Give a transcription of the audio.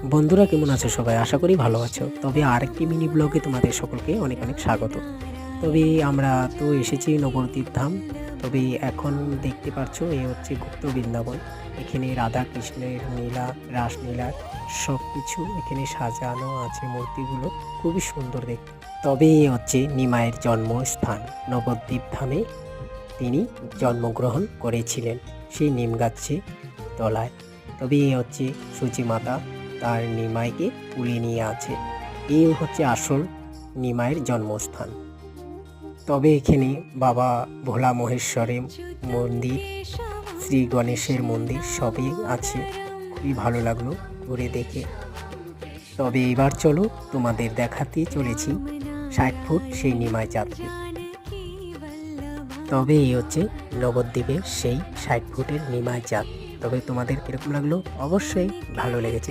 বন্ধুরা কেমন আছো সবাই? আশা করি ভালো আছো। তবে আরেকটি মিনি ব্লগে তোমাদের সকলকে অনেক অনেক স্বাগত। তবে আমরা তো এসেছি নবদ্বীপ ধাম। তবে এখন দেখতে পাচ্ছ এই হচ্ছে গুপ্ত বৃন্দাবন। এখানে রাধা কৃষ্ণের লীলা, রাসলীলার সবকিছু এখানে সাজানো আছে মূর্তিগুলো। খুবই সুন্দর দেখতে। তবে এই হচ্ছে নিমাইয়ের জন্মস্থান। নবদ্বীপ ধামে তিনি জন্মগ্রহণ করেছিলেন সেই নিম গাছে তলায়। তবে এই হচ্ছে সূচি মাতা, তার নিমাইকে তুলে নিয়ে আছে। এই হচ্ছে আসল নিমাইয়ের জন্মস্থান। তবে এখানে বাবা ভোলা মহেশ্বরের মন্দির, শ্রী গণেশের মন্দির সবই আছে। খুবই ভালো লাগলো ঘুরে দেখে। তবে এবার চলো তোমাদের দেখাতে চলেছি ৬০ ফুট সেই নিমাই যাত্রী। তবে এই হচ্ছে নবদ্বীপের সেই ৬০ ফুটের নিমাই চাঁদ। তবে তোমাদের কীরকম লাগলো? অবশ্যই ভালো লেগেছে।